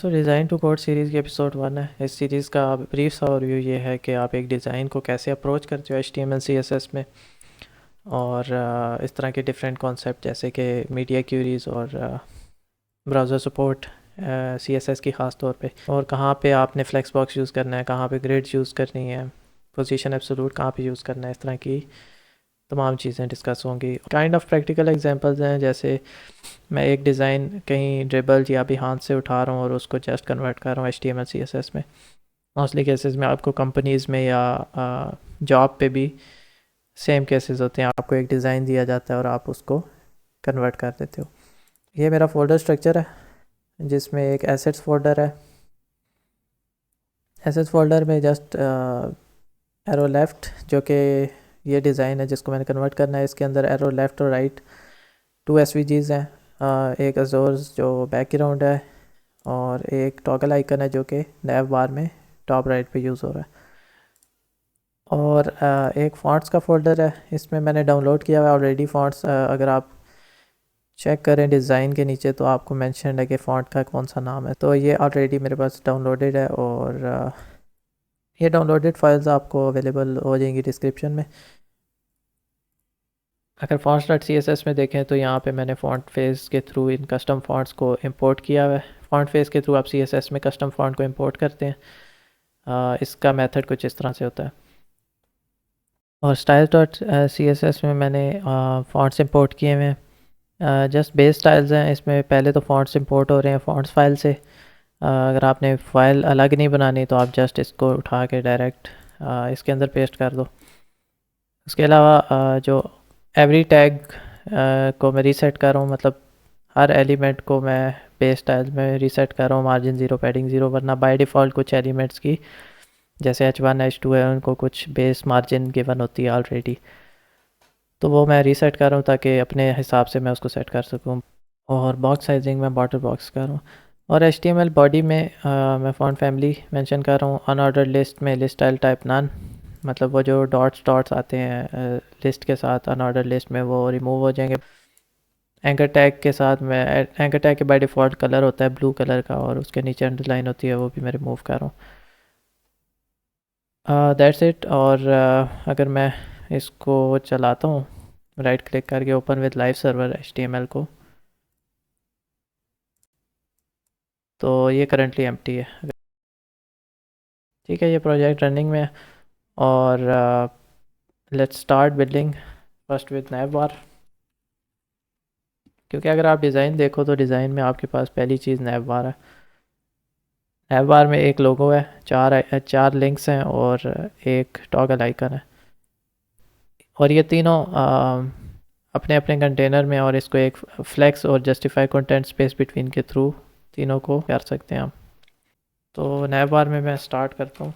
दोस्तों, design to code series की episode 1 है। इस सीरीज़ का ब्रीफ सा ओवरव्यू ये है कि आप एक डिज़ाइन को कैसे अप्रोच करते हो HTML CSS में, और इस तरह के डिफरेंट कॉन्सेप्ट जैसे कि मीडिया क्यूरीज और ब्राउज़र सपोर्ट CSS की ख़ास तौर पे, और कहाँ पे आपने फ्लेक्स बॉक्स यूज़ करना है, कहाँ पे ग्रिड्स यूज़ करनी है, पोजीशन एब्सोल्यूट कहाँ पे यूज़ करना है। इस तरह की तमाम चीज़ें डिस्कस होंगी। काइंड ऑफ प्रैक्टिकल एग्जांपल्स हैं, जैसे मैं एक डिज़ाइन कहीं ड्रिबल या भी हाथ से उठा रहा हूँ और उसको जस्ट कन्वर्ट कर रहा हूँ HTML CSS में। मोस्टली केसेस में आपको कंपनीज़ में या जॉब पे भी सेम केसेस होते हैं। आपको एक डिज़ाइन दिया जाता है और आप उसको कन्वर्ट कर देते हो। ये मेरा फोल्डर स्ट्रक्चर है जिसमें एक एसेट्स फोल्डर है। एसेट्स फोल्डर में जस्ट एरो लेफ़्ट, जो कि ये डिज़ाइन है जिसको मैंने कन्वर्ट करना है, इसके अंदर एरो लेफ़्ट और राइट 2 SVGs हैं। एक अजोर्स जो बैकग्राउंड है, और एक टॉगल आइकन है जो कि नैव बार में टॉप राइट पे यूज़ हो रहा है। और एक फ़ॉन्ट्स का फ़ोल्डर है, इसमें मैंने डाउनलोड किया हुआ है ऑलरेडी फ़ॉन्ट्स। अगर आप चेक करें डिज़ाइन के नीचे तो आपको मेंशन है कि फ़ॉन्ट का कौन सा नाम है, तो ये ऑलरेडी मेरे पास डाउनलोडेड है। और ये डाउनलोडेड फाइल्स आपको अवेलेबल हो जाएंगी डिस्क्रिप्शन में। अगर fonts.css में देखें तो यहाँ पे मैंने फ़ॉन्ट फेस के थ्रू इन कस्टम फ़ॉन्ट्स को इंपोर्ट किया हुआ है। फ़ॉन्ट फेस के थ्रू आप CSS में कस्टम फ़ॉन्ट को इंपोर्ट करते हैं। इसका मेथड कुछ इस तरह से होता है। और styles.css में मैंने फ़ॉन्ट्स इंपोर्ट किए हुए हैं। जस्ट बेस स्टाइल्स हैं, इसमें पहले तो फ़ॉन्ट्स इंपोर्ट हो रहे हैं फ़ॉन्ट्स फाइल से। अगर आपने फ़ाइल अलग नहीं बनानी तो आप जस्ट इसको उठा के डायरेक्ट इसके अंदर पेस्ट कर दो। उसके अलावा जो एवरी टैग को मैं रीसेट कर रहा हूँ, मतलब हर एलिमेंट को मैं बेस स्टाइल में रीसेट कर रहा हूँ, मार्जिन 0 पैडिंग 0, वरना बाय डिफ़ॉल्ट कुछ एलिमेंट्स की जैसे H1 H2 है उनको कुछ बेस मार्जिन गिवन होती है ऑलरेडी, तो वो मैं रीसेट कर रहा हूँ ताकि अपने हिसाब से मैं उसको सेट कर सकूँ। और बॉक्स साइजिंग में बॉर्डर बॉक्स कर रहा हूँ। और HTML बॉडी में मैं फ़ॉन्ट फैमिली मेंशन कर रहा हूँ। अनऑर्डर्ड लिस्ट में लिस्ट स्टाइल टाइप नन, मतलब वो जो डॉट्स आते हैं लिस्ट के साथ अनऑर्डर्ड लिस्ट में, वो रिमूव हो जाएंगे। एंकर टैग के साथ मैं एंकर टैग के बाय डिफ़ॉल्ट कलर होता है ब्लू कलर का, और उसके नीचे अंडरलाइन होती है, वो भी मैं रिमूव कर रहा हूँ। That's it. और अगर मैं इसको चलाता हूँ राइट क्लिक करके open with live server HTML को, तो ये करंटली एम्प्टी है। ठीक है, ये प्रोजेक्ट रनिंग में है। और let's start building first with navbar, क्योंकि अगर आप डिज़ाइन देखो तो डिज़ाइन में आपके पास पहली चीज़ नैव बार है। नैव बार में एक लोगो है, चार लिंक्स हैं और एक टॉगल आइकन है, और ये तीनों अपने अपने कंटेनर में, और इसको एक फ्लेक्स और जस्टिफाई कंटेंट स्पेस बिटवीन के थ्रू तीनों को कर सकते हैं हम। तो नैव बार में मैं स्टार्ट करता हूँ।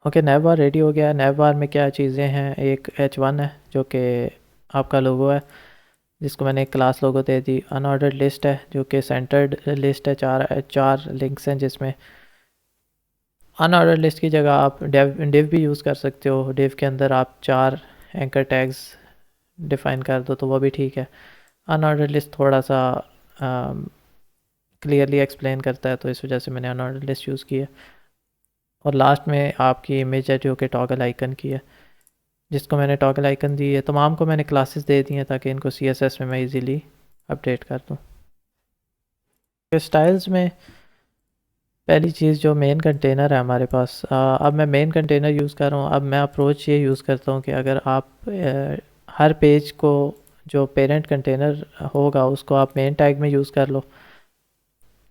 ओके, नैव बार रेडी हो गया। नैव बार में क्या चीज़ें हैं, एक H1 है जो कि आपका लोगो है, जिसको मैंने एक क्लास लोगो दे दी। अनऑर्डर्ड लिस्ट है जो कि सेंटर्ड लिस्ट है, चार लिंक्स हैं जिसमें। अनऑर्डर्ड लिस्ट की जगह आप डिव भी यूज़ कर सकते हो। डिव के अंदर आप 4 एंकर टैग्स डिफ़ाइन कर दो तो वो भी ठीक है। अनऑर्डर्ड लिस्ट थोड़ा सा क्लियरली एक्सप्लेन करता है, तो इस वजह से मैंने अनऑर्डर्ड लिस्ट यूज़ की है। और लास्ट में आपकी इमेज है जो कि टॉगल आइकन की है, जिसको मैंने टॉगल आइकन दी है। तमाम को मैंने क्लासेस दे दी हैं ताकि इनको CSS में मैं इजीली अपडेट कर दूँ। स्टाइल्स में पहली चीज़ जो मेन कंटेनर है हमारे पास, अब मैं मेन कंटेनर यूज़ कर रहा हूँ। अब मैं अप्रोच ये यूज़ करता हूँ कि अगर आप हर पेज को जो पेरेंट कंटेनर होगा उसको आप मेन टैग में यूज़ कर लो।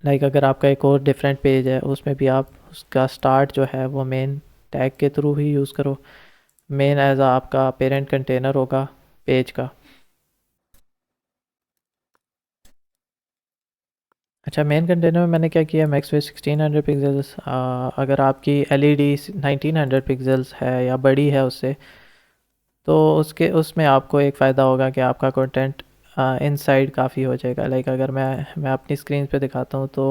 लाइक अगर आपका एक और डिफरेंट पेज है उसमें भी आप उसका स्टार्ट जो है वो मेन टैग के थ्रू ही यूज़ करो। मेन एज आपका पेरेंट कंटेनर होगा पेज का। अच्छा, मेन कंटेनर में मैंने क्या किया, मैक्स विड्थ 1600 पिक्सल्स। अगर आपकी LED 1900 पिक्सल्स है या बड़ी है उससे, तो उसमें आपको एक फ़ायदा होगा कि आपका कंटेंट इनसाइड काफ़ी हो जाएगा। लाइक अगर मैं अपनी स्क्रीन पे दिखाता हूँ तो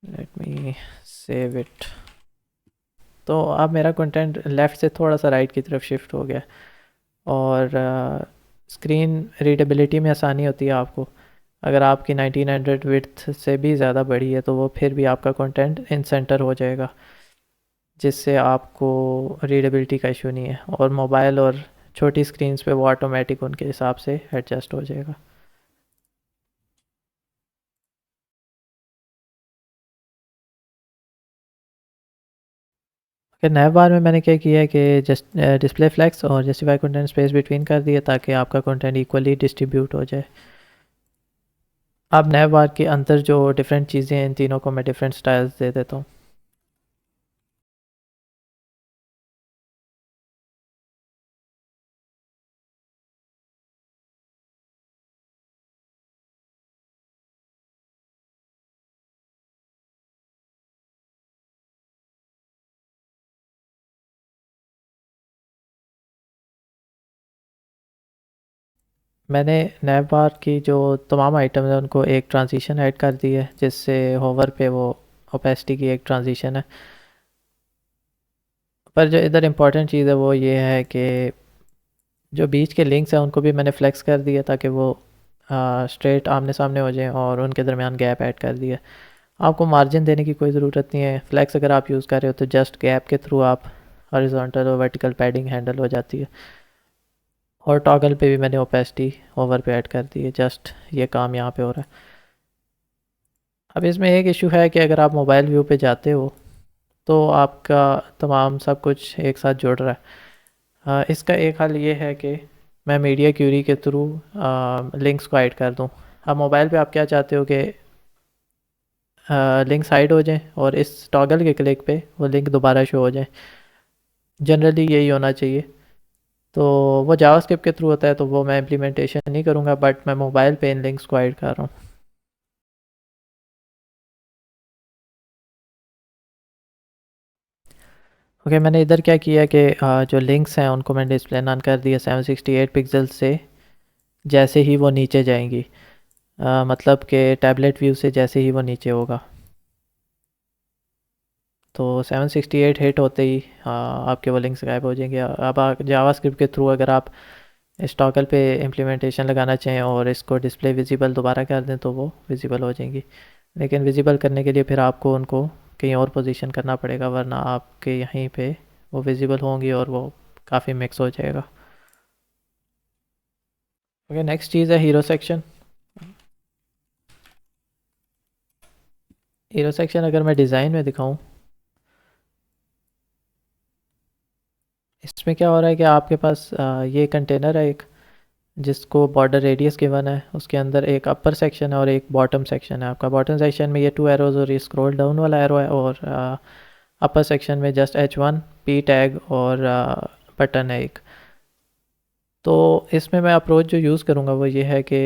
लेट मी सेव इट। तो अब मेरा कंटेंट लेफ़्ट से थोड़ा सा राइट की तरफ शिफ्ट हो गया और स्क्रीन रीडेबिलिटी में आसानी होती है आपको। अगर आपकी 1900 विड्थ से भी ज़्यादा बड़ी है तो वो फिर भी आपका कंटेंट इन सेंटर हो जाएगा, जिससे आपको रीडेबिलिटी का इशू नहीं है। और मोबाइल और छोटी स्क्रीन्स पे वो ऑटोमेटिक उनके हिसाब से एडजस्ट हो जाएगा। फिर नैव बार में मैंने क्या किया है कि जस्ट डिस्प्ले फ्लेक्स और जस्टिफाई कंटेंट स्पेस बिटवीन कर दिया ताकि आपका कंटेंट इक्वली डिस्ट्रीब्यूट हो जाए। अब नैव बार के अंदर जो डिफरेंट चीज़ें हैं इन तीनों को मैं डिफरेंट स्टाइल्स दे देता हूँ। मैंने नैव बार की जो तमाम आइटम्स हैं उनको एक ट्रांजिशन ऐड कर दी है, जिससे होवर पे वो ओपेसिटी की एक ट्रांजिशन है। पर जो इधर इम्पोर्टेंट चीज़ है वो ये है कि जो बीच के लिंक्स हैं उनको भी मैंने फ्लेक्स कर दिया ताकि वो स्ट्रेट आमने सामने हो जाएं, और उनके दरमियान गैप ऐड कर दिया। आपको मार्जिन देने की कोई ज़रूरत नहीं है। फ्लेक्स अगर आप यूज़ कर रहे हो तो जस्ट गैप के थ्रू आप हॉरिजॉन्टल और वर्टिकल पैडिंग हैंडल हो जाती है। और टॉगल पे भी मैंने ओपेसिटी ओवर पे ऐड कर दी है, जस्ट ये काम यहाँ पे हो रहा है। अब इसमें एक इशू है कि अगर आप मोबाइल व्यू पे जाते हो तो आपका तमाम सब कुछ एक साथ जुड़ रहा है। इसका एक हल ये है कि मैं मीडिया क्यूरी के थ्रू लिंक्स को हाइड कर दूँ। अब मोबाइल पे आप क्या चाहते हो कि लिंक्स हाइड हो जाएं और इस टॉगल के क्लिक पे वो लिंक दोबारा शो हो जाए। जनरली यही होना चाहिए। तो वो जावास्क्रिप्ट के थ्रू होता है तो वो मैं इम्प्लीमेंटेशन नहीं करूँगा, बट मैं मोबाइल पे इन लिंक्स को हाइड कर रहा हूँ। ओके, मैंने इधर क्या किया कि जो लिंक्स हैं उनको मैंने डिस्प्ले नन कर दिया 768 पिक्सल से जैसे ही वो नीचे जाएंगी। मतलब कि टैबलेट व्यू से जैसे ही वो नीचे होगा तो 768 हिट होते ही आपके वो लिंक्स गायब हो जाएंगे। अब जावास्क्रिप्ट के थ्रू अगर आप इस टॉगल पे इम्प्लीमेंटेशन लगाना चाहें और इसको डिस्प्ले विजिबल दोबारा कर दें तो वो विजिबल हो जाएंगी। लेकिन विजिबल करने के लिए फिर आपको उनको कहीं और पोजीशन करना पड़ेगा, वरना आपके यहीं पे वो विजिबल होंगी और वो काफ़ी मिक्स हो जाएगा। ओके, नेक्स्ट चीज़ है हीरो सेक्शन। हीरो सेक्शन अगर मैं डिज़ाइन में दिखाऊं, इसमें क्या हो रहा है कि आपके पास ये कंटेनर है एक, जिसको बॉर्डर रेडियस गिवन है। उसके अंदर एक अपर सेक्शन है और एक बॉटम सेक्शन है। आपका बॉटम सेक्शन में ये 2 एरोज़ और ये स्क्रॉल डाउन वाला एरो है, और अपर सेक्शन में जस्ट H1 P टैग और बटन है एक। तो इसमें मैं अप्रोच जो यूज़ करूँगा वो ये है कि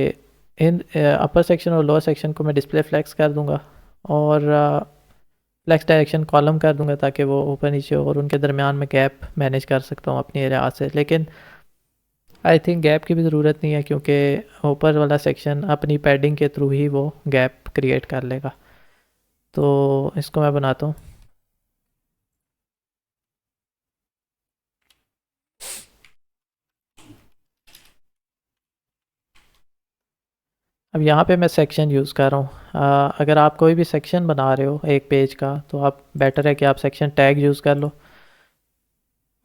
इन अपर सेक्शन और लोअर सेक्शन को मैं डिस्प्ले फ्लेक्स कर दूँगा और फ्लेक्स डायरेक्शन कॉलम कर दूँगा ताकि वो ऊपर नीचे हो, और उनके दरमियान में गैप मैनेज कर सकता हूँ अपनी एरिया से। लेकिन आई थिंक गैप की भी ज़रूरत नहीं है, क्योंकि ऊपर वाला सेक्शन अपनी पैडिंग के थ्रू ही वो गैप क्रिएट कर लेगा। तो इसको मैं बनाता हूँ। अब यहाँ पे मैं सेक्शन यूज़ कर रहा हूँ। अगर आप कोई भी सेक्शन बना रहे हो एक पेज का तो आप बेटर है कि आप सेक्शन टैग यूज़ कर लो,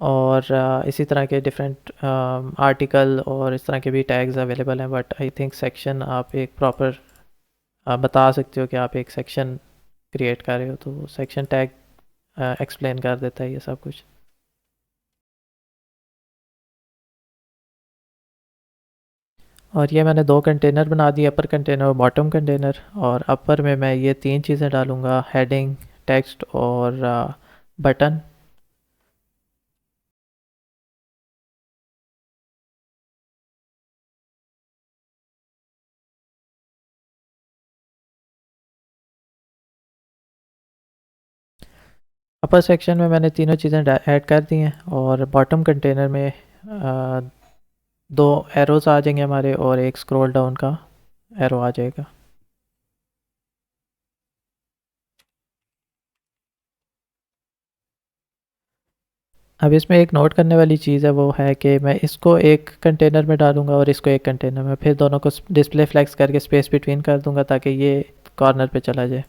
और इसी तरह के डिफरेंट आर्टिकल और इस तरह के भी टैग्स अवेलेबल हैं। बट आई थिंक सेक्शन आप एक प्रॉपर बता सकते हो कि आप एक सेक्शन क्रिएट कर रहे हो, तो सेक्शन टैग एक्सप्लेन कर देता है ये सब कुछ। और ये मैंने दो कंटेनर बना दिए, अपर कंटेनर और बॉटम कंटेनर। और अपर में मैं ये तीन चीज़ें डालूँगा, हेडिंग, टेक्स्ट और बटन। अपर सेक्शन में मैंने तीनों चीज़ें ऐड कर दी हैं, और बॉटम कंटेनर में दो एरोज आ जाएंगे हमारे और एक स्क्रॉल डाउन का एरो आ जाएगा। अब इसमें एक नोट करने वाली चीज़ है, वो है कि मैं इसको एक कंटेनर में डालूंगा और इसको एक कंटेनर में, फिर दोनों को डिस्प्ले फ्लेक्स करके स्पेस बिटवीन कर दूंगा ताकि ये कॉर्नर पे चला जाए।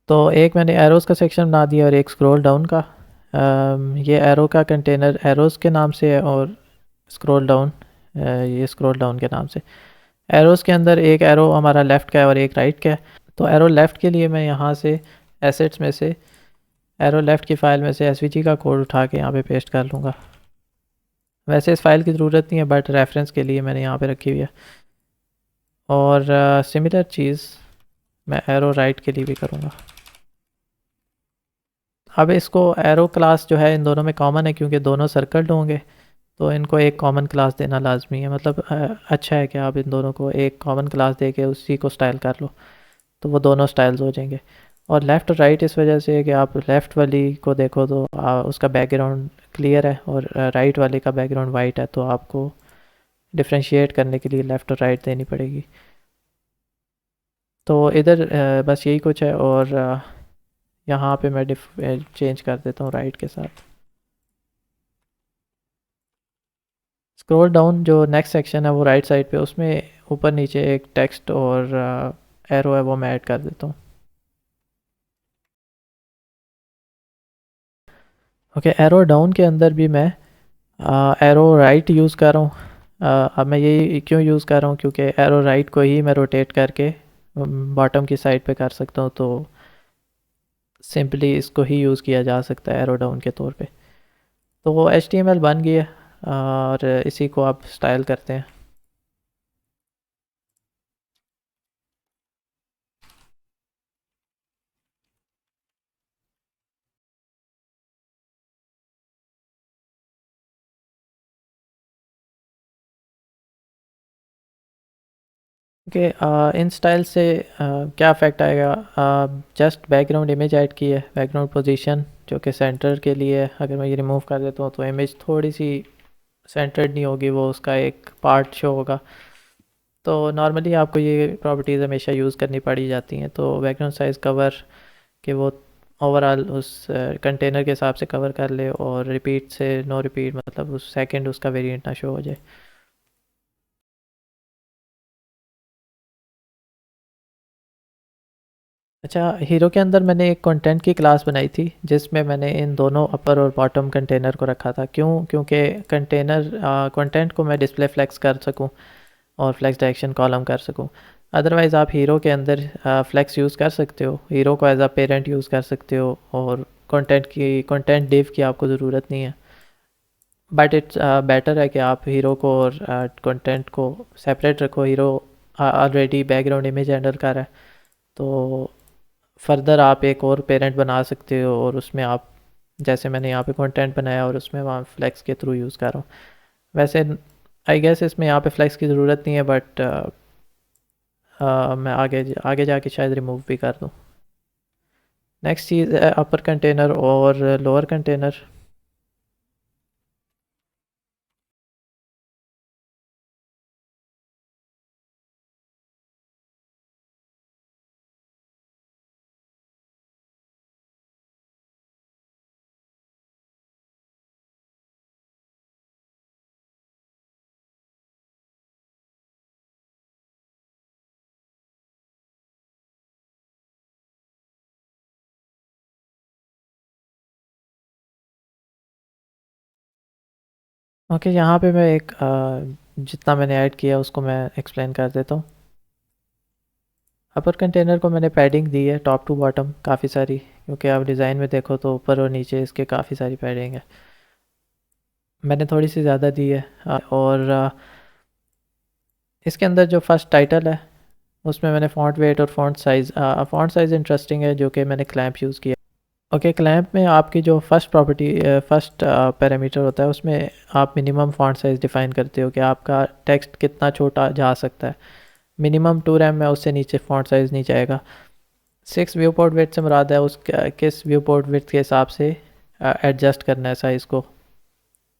तो एक मैंने एरोज़ का सेक्शन बना दिया और एक स्क्रॉल डाउन का। ये एरो का कंटेनर एरोज़ के नाम से है और स्क्रॉल डाउन ये स्क्रॉल डाउन के नाम से। एरोज़ के अंदर एक एरो हमारा लेफ़्ट का है और एक राइट का है। तो एरो लेफ़्ट के लिए मैं यहाँ से एसेट्स में से एरो लेफ़्ट की फ़ाइल में से एसवीजी का कोड उठा के यहाँ पे पेस्ट कर लूँगा। वैसे इस फ़ाइल की ज़रूरत नहीं है बट रेफरेंस के लिए मैंने यहाँ पे रखी हुई है। और सिमिलर चीज़ मैं एरो राइट के लिए भी करूँगा। अब इसको एरो क्लास जो है इन दोनों में कॉमन है क्योंकि दोनों सर्कल्ड होंगे, तो इनको एक कॉमन क्लास देना लाजमी है। मतलब अच्छा है कि आप इन दोनों को एक कॉमन क्लास दे के उसी को स्टाइल कर लो, तो वो दोनों स्टाइल्स हो जाएंगे। और लेफ़्ट और राइट इस वजह से है कि आप लेफ़्ट वाली को देखो तो उसका बैकग्राउंड क्लियर है और राइट वाले का बैकग्राउंड वाइट है, तो आपको डिफ्रेंशिएट करने के लिए लेफ़्ट और राइट देनी पड़ेगी। तो इधर बस यही कुछ है और यहाँ पे मैं चेंज कर देता हूँ राइट के साथ। स्क्रॉल डाउन जो नेक्स्ट सेक्शन है वो राइट साइड पे, उसमें ऊपर नीचे एक टेक्स्ट और एरो है वो मैं ऐड कर देता हूँ। ओके, एरो डाउन के अंदर भी मैं एरो राइट यूज़ कर रहा हूँ। अब मैं ये क्यों यूज़ कर रहा हूँ, क्योंकि एरो राइट को ही मैं रोटेट करके बॉटम की साइड पे कर सकता हूँ, तो सिंपली इसको ही यूज़ किया जा सकता है एरो डाउन के तौर पे। तो वो HTML बन गई है और इसी को आप स्टाइल करते हैं। ओके, इन स्टाइल से क्या इफेक्ट आएगा। जस्ट बैकग्राउंड इमेज ऐड की है, बैकग्राउंड पोजीशन जो कि सेंटर के लिए है। अगर मैं ये रिमूव कर देता हूँ तो इमेज थोड़ी सी सेंटर्ड नहीं होगी, वो उसका एक पार्ट शो होगा। तो नॉर्मली आपको ये प्रॉपर्टीज़ हमेशा यूज़ करनी पड़ी जाती हैं। तो बैकग्राउंड साइज़ कवर कि वो ओवरऑल उस कंटेनर के हिसाब से कवर कर ले और रिपीट से नो रिपीट, मतलब उस सेकंड उसका वेरिएंट ना शो हो जाए। अच्छा, हीरो के अंदर मैंने एक कंटेंट की क्लास बनाई थी जिसमें मैंने इन दोनों अपर और बॉटम कंटेनर को रखा था। क्यों? क्योंकि कंटेनर कंटेंट को मैं डिस्प्ले फ्लेक्स कर सकूं और फ्लेक्स डायरेक्शन कॉलम कर सकूं। अदरवाइज़ आप हीरो के अंदर फ्लेक्स यूज़ कर सकते हो, हीरो को एज अ पेरेंट यूज़ कर सकते हो और कंटेंट डिव की आपको ज़रूरत नहीं है। बट इट्स बेटर है कि आप हीरो को और कंटेंट को सेपरेट रखो। Hero already background image handle कर रहा है, तो फर्दर आप एक और पेरेंट बना सकते हो और उसमें आप, जैसे मैंने यहाँ पे कंटेंट बनाया और उसमें वहाँ फ्लेक्स के थ्रू यूज़ कर रहा हूँ। वैसे आई गेस इसमें यहाँ पे फ्लेक्स की ज़रूरत नहीं है, बट मैं आगे आगे जाके शायद रिमूव भी कर दूँ। नेक्स्ट चीज़ है अपर कंटेनर और लोअर कंटेनर। ओके, यहाँ पे मैं एक जितना मैंने ऐड किया उसको मैं एक्सप्लेन कर देता हूँ। अपर कंटेनर को मैंने पैडिंग दी है टॉप टू बॉटम काफ़ी सारी, क्योंकि आप डिज़ाइन में देखो तो ऊपर और नीचे इसके काफ़ी सारी पैडिंग है। मैंने थोड़ी सी ज़्यादा दी है। और इसके अंदर जो फर्स्ट टाइटल है उसमें मैंने फ़ॉन्ट वेट और फ़ॉन्ट साइज़ इंटरेस्टिंग है जो कि मैंने क्लैंप यूज़ किया। ओके, क्लैंप में आपकी जो फर्स्ट पैरामीटर होता है उसमें आप मिनिमम फ़ॉन्ट साइज़ डिफ़ाइन करते हो कि आपका टेक्स्ट कितना छोटा जा सकता है। मिनिमम 2 रैम में, उससे नीचे फ़ॉन्ट साइज़ नहीं जाएगा। 6 व्यू पोर्ट विड्थ से मुराद है उस किस व्यू पोर्ट विड्थ के हिसाब से एडजस्ट करना है साइज़ को,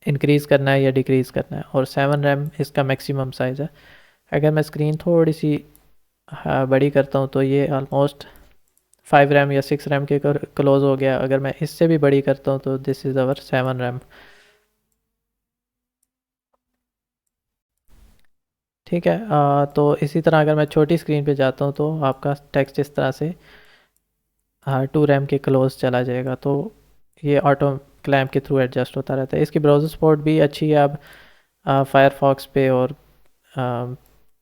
इंक्रीज़ करना है या डिक्रीज़ करना है। और 7 रैम इसका मैक्सिमम साइज़ है। अगर मैं स्क्रीन थोड़ी सी बड़ी करता हूँ तो ये ऑलमोस्ट 5 रैम या 6 रैम के क्लोज हो गया। अगर मैं इससे भी बड़ी करता हूँ तो दिस इज़ अवर 7 रैम। ठीक है। तो इसी तरह अगर मैं छोटी स्क्रीन पे जाता हूँ तो आपका टेक्स्ट इस तरह से 2 रैम के क्लोज चला जाएगा। तो ये ऑटो क्लैम्प के थ्रू एडजस्ट होता रहता है। इसकी ब्राउज़र सपोर्ट भी अच्छी है अब फायरफॉक्स पे, और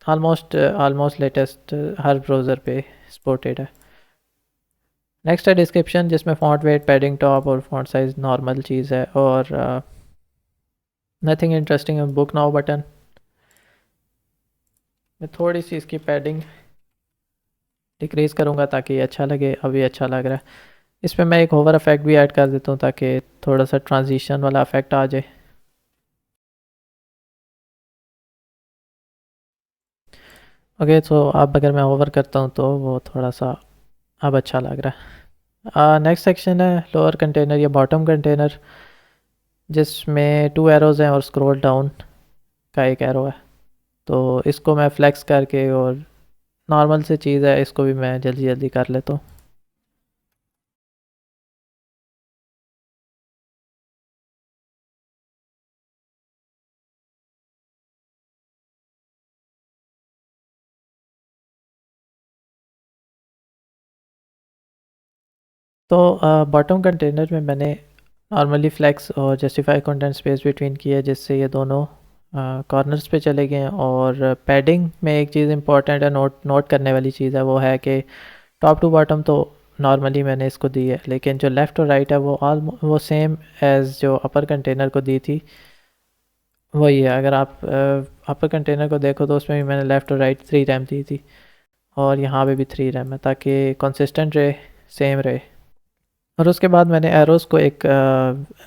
ऑलमोस्ट ऑलमोस्ट लेटेस्ट हर ब्राउज़र पे सपोर्टेड है। नेक्स्ट है डिस्क्रिप्शन, जिसमें फ़ॉन्ट वेट, पैडिंग टॉप और फ़ॉन्ट साइज़ नॉर्मल चीज़ है, और nothing interesting. Book now button, मैं थोड़ी सी इसकी पैडिंग डिक्रीज़ करूँगा ताकि ये अच्छा लगे। अभी अच्छा लग रहा है। इसमें मैं एक होवर इफेक्ट भी ऐड कर देता हूँ ताकि थोड़ा सा ट्रांजिशन वाला इफेक्ट आ जाए। ओके, तो अब अगर मैं होवर करता हूँ तो वो थोड़ा सा अब अच्छा लग रहा है। नेक्स्ट सेक्शन है लोअर कंटेनर या बॉटम कंटेनर, जिसमें 2 एरोज़ हैं और स्क्रॉल डाउन का एक एरो है। तो इसको मैं फ्लेक्स करके, और नॉर्मल सी चीज़ है, इसको भी मैं जल्दी जल्दी कर लेता हूँ। तो बॉटम कंटेनर में मैंने नॉर्मली फ्लेक्स और जस्टिफाई कंटेंट स्पेस बिटवीन की है, जिससे ये दोनों कॉर्नर्स पे चले गए हैं। और पैडिंग में एक चीज़ इंपॉर्टेंट है, नोट नोट करने वाली चीज़ है, वो है कि टॉप टू बॉटम तो नॉर्मली मैंने इसको दी है, लेकिन जो लेफ़्ट और राइट है वो सेम एज़ जो अपर कंटेनर को दी थी वही है। अगर आप अपर कंटेनर को देखो तो उसमें भी मैंने लेफ़्ट और राइट 3 रैम दी थी, और यहाँ पे भी 3 रैम है ताकि कंसिस्टेंट रहे, सेम रहे। और उसके बाद मैंने एरोज़ को एक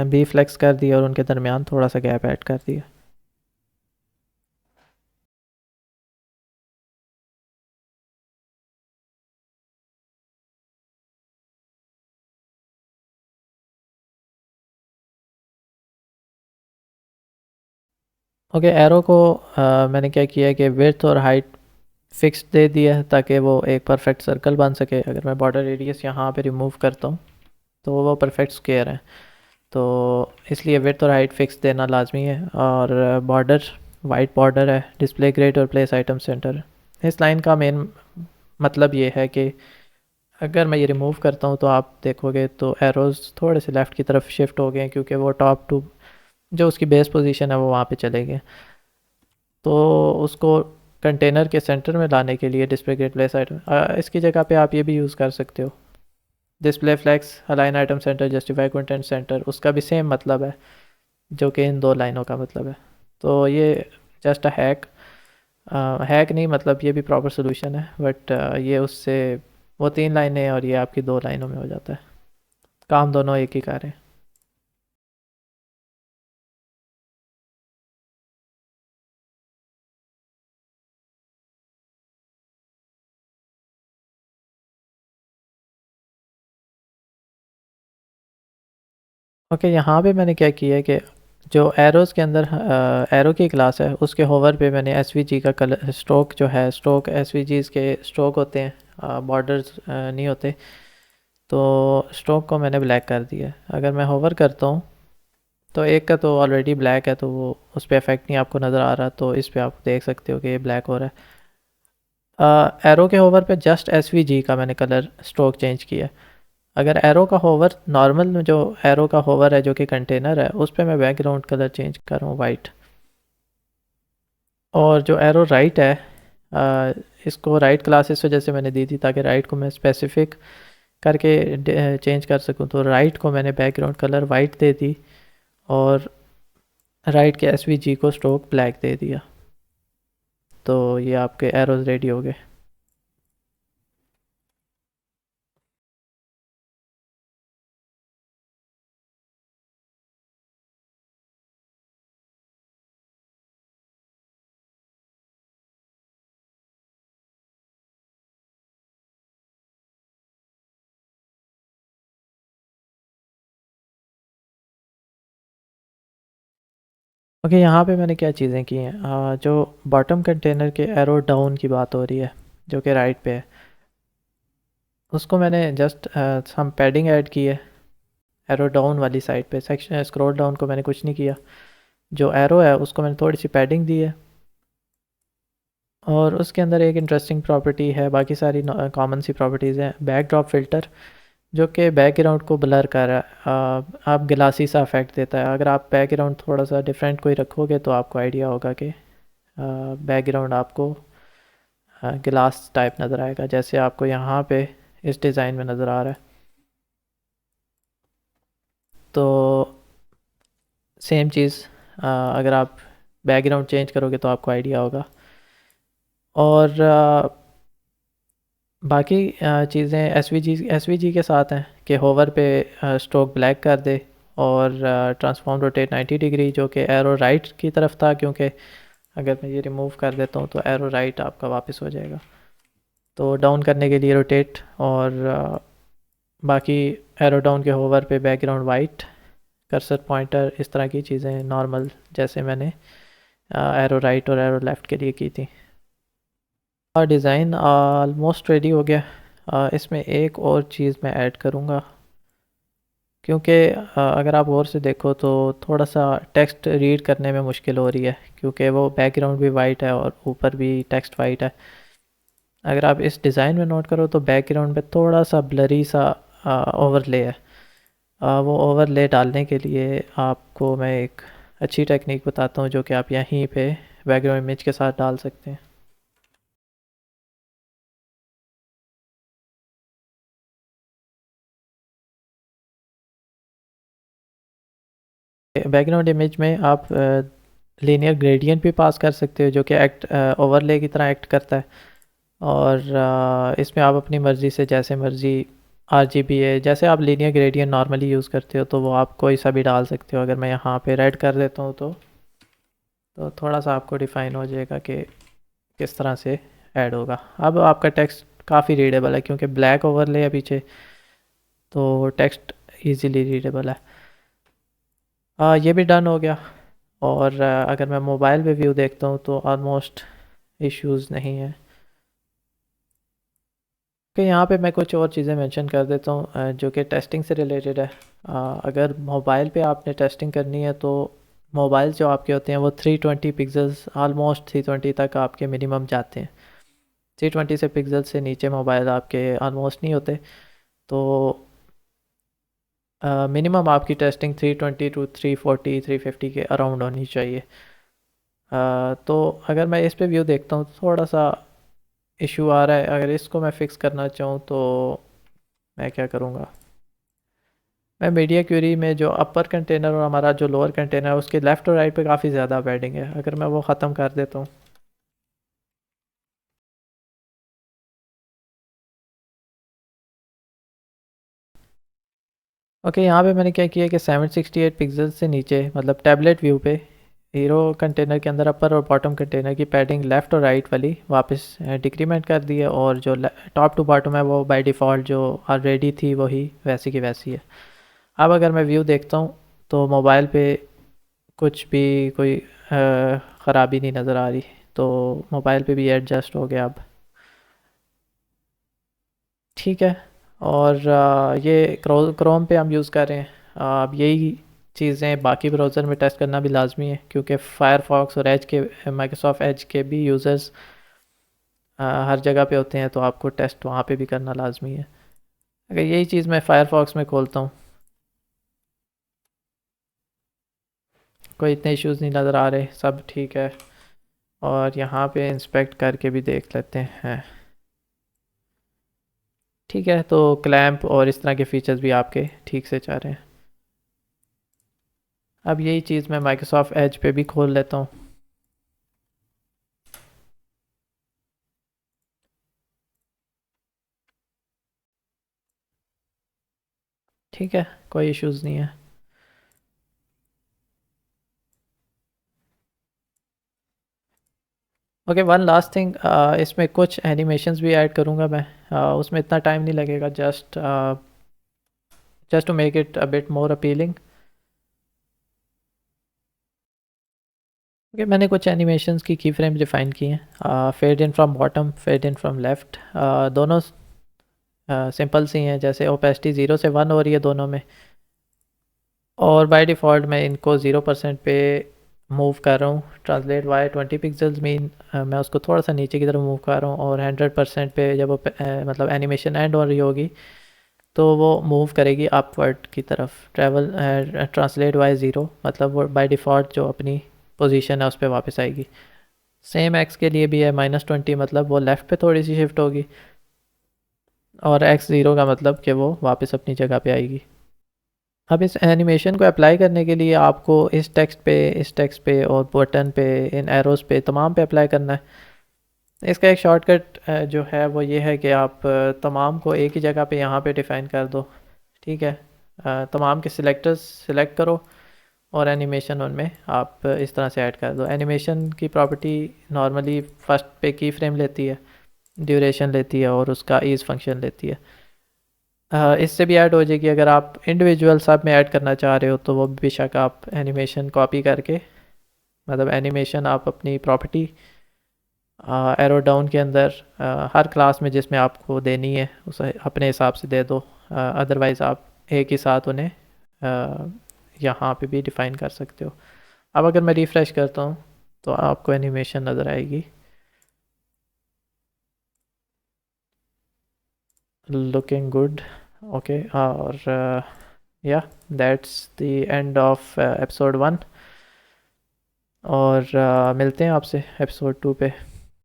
बी फ्लेक्स कर दिया और उनके दरमियान थोड़ा सा गैप ऐड कर दिया। ओके, एरो को मैंने क्या किया है कि विड्थ और हाइट फिक्स दे दिया है ताकि वो एक परफेक्ट सर्कल बन सके। अगर मैं बॉर्डर रेडियस यहाँ पे रिमूव करता हूँ तो वो परफेक्ट स्क्वायर है। तो इसलिए विड्थ और हाइट फिक्स देना लाजमी है। और बॉर्डर वाइट बॉर्डर है, डिस्प्ले ग्रिड और प्लेस आइटम सेंटर। इस लाइन का मेन मतलब ये है कि अगर मैं ये रिमूव करता हूँ तो आप देखोगे तो एरोज़ थोड़े से लेफ़्ट की तरफ शिफ्ट हो गए हैं, क्योंकि वो टॉप टू जो उसकी बेस पोजीशन है वो वहाँ पे चले गए। तो उसको कंटेनर के सेंटर में लाने के लिए डिस्प्ले ग्रिड प्लेस आइटम, इसकी जगह पे आप ये भी यूज़ कर सकते हो, display flex align item center justify content center. उसका भी सेम मतलब है जो कि इन दो लाइनों का मतलब है। तो ये जस्ट अ हैक, हैक नहीं, मतलब ये भी प्रॉपर सोल्यूशन है, बट ये उससे वो 3 लाइनें और ये आपकी 2 लाइनों में हो जाता है। काम दोनों एक ही कर रहे हैं। ओके, यहाँ पे मैंने क्या किया है कि जो एरोज़ के अंदर एरो की क्लास है उसके होवर पे मैंने एसवीजी का कलर स्ट्रोक जो है, स्ट्रोक एसवीजीज के स्ट्रोक होते हैं, बॉर्डर्स नहीं होते। तो स्ट्रोक को मैंने ब्लैक कर दिया है। अगर मैं होवर करता हूँ तो एक का तो ऑलरेडी ब्लैक है, तो वो उस पर इफेक्ट नहीं आपको नज़र आ रहा, तो इस पे आप देख सकते हो कि ये ब्लैक हो रहा है। एरो के होवर पे जस्ट एसवीजी का मैंने कलर स्ट्रोक चेंज किया है। अगर एरो का होवर नॉर्मल जो एरो का होवर है जो कि कंटेनर है, उस पर मैं बैकग्राउंड कलर चेंज कर रहा हूँ वाइट। और जो एरो राइट है, आ, इसको राइट क्लास इस वजह से मैंने दी थी ताकि राइट को मैं स्पेसिफिक करके चेंज कर सकूँ। तो राइट को मैंने बैकग्राउंड कलर वाइट दे दी, और राइट के एसवीजी को स्ट्रोक ब्लैक दे दिया। तो ये आपके एरोज रेडी हो गए। ओके, यहाँ पे मैंने क्या चीज़ें की हैं, जो बॉटम कंटेनर के एरो डाउन की बात हो रही है जो कि राइट पे है, उसको मैंने जस्ट हम पैडिंग ऐड की है एरो डाउन वाली साइड पे। सेक्शन स्क्रॉल डाउन को मैंने कुछ नहीं किया, जो एरो है उसको मैंने थोड़ी सी पैडिंग दी है। और उसके अंदर एक इंटरेस्टिंग प्रॉपर्टी है, बाकी सारी कॉमन सी प्रॉपर्टीज़ हैं। बैकड्रॉप फ़िल्टर जो कि बैकग्राउंड को ब्लर कर रहा है, आप ग्लासी सा इफेक्ट देता है। अगर आप बैकग्राउंड थोड़ा सा डिफरेंट कोई रखोगे तो आपको आइडिया होगा कि बैकग्राउंड आपको ग्लास टाइप नज़र आएगा, जैसे आपको यहाँ पे इस डिज़ाइन में नज़र आ रहा है। तो सेम चीज़, अगर आप बैकग्राउंड चेंज करोगे तो आपको आइडिया होगा। और बाकी चीज़ें एसवीजी के साथ हैं कि होवर पे स्ट्रोक ब्लैक कर दे, और ट्रांसफॉर्म रोटेट 90 डिग्री जो कि एरो राइट की तरफ था, क्योंकि अगर मैं ये रिमूव कर देता हूँ तो एरो राइट आपका वापस हो जाएगा। तो डाउन करने के लिए रोटेट, और बाकी एरो डाउन के होवर पे बैकग्राउंड वाइट, कर्सर पॉइंटर, इस तरह की चीज़ें नॉर्मल जैसे मैंने एरो राइट और एरो लेफ़्ट के लिए की थी। डिज़ाइन ऑलमोस्ट रेडी हो गया। इसमें एक और चीज़ मैं ऐड करूँगा, क्योंकि अगर आप गौर से देखो तो थोड़ा सा टेक्स्ट रीड करने में मुश्किल हो रही है, क्योंकि वो बैकग्राउंड भी वाइट है और ऊपर भी टेक्स्ट वाइट है। अगर आप इस डिज़ाइन में नोट करो तो बैकग्राउंड पे थोड़ा सा ब्लरी सा ओवरले है। वो ओवरले डालने के लिए आपको मैं एक अच्छी टेक्निक बताता हूँ जो कि आप यहीं पे बैकग्राउंड इमेज के साथ डाल सकते हैं। बैकग्राउंड इमेज में आप लीनियर ग्रेडियंट भी पास कर सकते हो जो कि एक्ट ओवरले की तरह एक्ट करता है। और इसमें आप अपनी मर्ज़ी से जैसे मर्ज़ी RGBA, जैसे आप लीनियर ग्रेडियंट नॉर्मली यूज़ करते हो तो वो आप कोई सा भी डाल सकते हो। अगर मैं यहाँ पे रेड कर देता हूँ तो थोड़ा सा आपको डिफ़ाइन हो जाएगा कि किस तरह से ऐड होगा। अब आपका टेक्स्ट काफ़ी रीडेबल है क्योंकि ब्लैक ओवरले है पीछे, तो टेक्स्ट इजीली रीडेबल है। ये भी डन हो गया। और अगर मैं मोबाइल पे व्यू देखता हूँ तो ऑलमोस्ट इश्यूज़ नहीं है। कि यहाँ पे मैं कुछ और चीज़ें मेंशन कर देता हूँ जो कि टेस्टिंग से रिलेटेड है। अगर मोबाइल पे आपने टेस्टिंग करनी है तो मोबाइल जो आपके होते हैं वो 320 पिक्सल्स, ऑलमोस्ट 320 तक आपके मिनिमम जाते हैं। 320 से पिक्सल से नीचे मोबाइल आपके ऑलमोस्ट नहीं होते। तो मिनिमम आपकी टेस्टिंग 320 टू 340 350 के अराउंड होनी चाहिए। तो अगर मैं इस पे व्यू देखता हूँ तो थोड़ा सा इशू आ रहा है। अगर इसको मैं फ़िक्स करना चाहूँ तो मैं क्या करूँगा, मैं मीडिया क्यूरी में जो अपर कंटेनर और हमारा जो लोअर कंटेनर है उसके लेफ़्ट और राइट पे काफ़ी ज़्यादा पैडिंग है। अगर मैं वो ख़त्म कर देता हूँ, ओके, यहाँ पे मैंने क्या किया कि 768 पिक्सल से नीचे, मतलब टैबलेट व्यू पे हीरो कंटेनर के अंदर अपर और बॉटम कंटेनर की पैडिंग लेफ़्ट और राइट वाली वापस डिक्रीमेंट कर दी है, और जो टॉप टू बॉटम है वो बाय डिफ़ॉल्ट जो ऑलरेडी थी वही वैसी की वैसी है। अब अगर मैं व्यू देखता हूँ तो मोबाइल पे कुछ भी कोई ख़राबी नहीं नज़र आ रही, तो मोबाइल पे भी एडजस्ट हो गया अब। ठीक है। और ये क्रोम पे हम यूज़ कर रहे हैं। अब यही चीज़ें बाकी ब्राउज़र में टेस्ट करना भी लाजमी है, क्योंकि फायरफॉक्स और एज के माइक्रोसॉफ्ट एज के भी यूज़र्स हर जगह पे होते हैं, तो आपको टेस्ट वहाँ पे भी करना लाजमी है। अगर यही चीज़ मैं फायरफॉक्स में खोलता हूँ, कोई इतने इश्यूज़ नहीं नज़र आ रहे, सब ठीक है। और यहाँ पे इंस्पेक्ट करके भी देख लेते हैं। ठीक है, तो क्लैंप और इस तरह के फीचर्स भी आपके ठीक से चल रहे हैं। अब यही चीज़ मैं माइक्रोसॉफ्ट एज पे भी खोल लेता हूँ। ठीक है, कोई इश्यूज़ नहीं है। ओके, वन लास्ट थिंग, इसमें कुछ एनिमेशंस भी ऐड करूँगा मैं। उसमें इतना टाइम नहीं लगेगा, just to make it a bit more appealing. Okay, मैंने कुछ एनिमेशंस की फ्रेम डिफ़ाइन की हैं। Fade in from bottom, fade in from left, दोनों सिंपल सी हैं, जैसे ओपेसिटी 0 से 1 हो रही है दोनों में। और बाय डिफ़ॉल्ट मैं इनको 0% पे मूव कर रहा हूँ। ट्रांसलेट वाई 20 पिक्सल्स मीन मैं उसको थोड़ा सा नीचे की तरफ मूव कर रहा हूँ। और 100% पे जब वो मतलब एनिमेशन एंड हो रही होगी तो वो मूव करेगी अपवर्ड की तरफ। ट्रैवल ट्रांसलेट वाई 0 मतलब वो बाय डिफ़ॉल्ट जो अपनी पोजीशन है उस पर वापस आएगी। सेम एक्स के लिए भी है, -20 मतलब वो लेफ़्ट पे थोड़ी सी शिफ्ट होगी, और x0 का मतलब कि वो वापस अपनी जगह पे आएगी। अब इस एनिमेशन को अप्लाई करने के लिए आपको इस टेक्स्ट पे, इस टेक्स्ट पे और बटन पे, इन एरोज़ पे, तमाम पे अप्लाई करना है। इसका एक शॉर्टकट जो है वो ये है कि आप तमाम को एक ही जगह पे यहाँ पे डिफ़ाइन कर दो। ठीक है, तमाम के सिलेक्टर्स सिलेक्ट करो और एनिमेशन उनमें आप इस तरह से ऐड कर दो। एनिमेशन की प्रॉपर्टी नॉर्मली फर्स्ट पे की फ्रेम लेती है, ड्यूरेशन लेती है और उसका ईज फंक्शन लेती है। इससे भी ऐड हो जाएगी। अगर आप इंडिविजुअल सब में ऐड करना चाह रहे हो तो वो बेशक आप एनिमेशन कॉपी करके, मतलब एनिमेशन आप अपनी प्रॉपर्टी एरो डाउन के अंदर हर क्लास में जिसमें आपको देनी है उसे अपने हिसाब से दे दो। अदरवाइज़ आप एक ही साथ उन्हें यहाँ पे भी डिफ़ाइन कर सकते हो। अब अगर मैं रिफ़्रेश करता हूँ तो आपको एनिमेशन नज़र आएगी, लुकिंग गुड। ओके, और या that's the end of episode 1। और मिलते हैं आपसे एपिसोड 2 पे।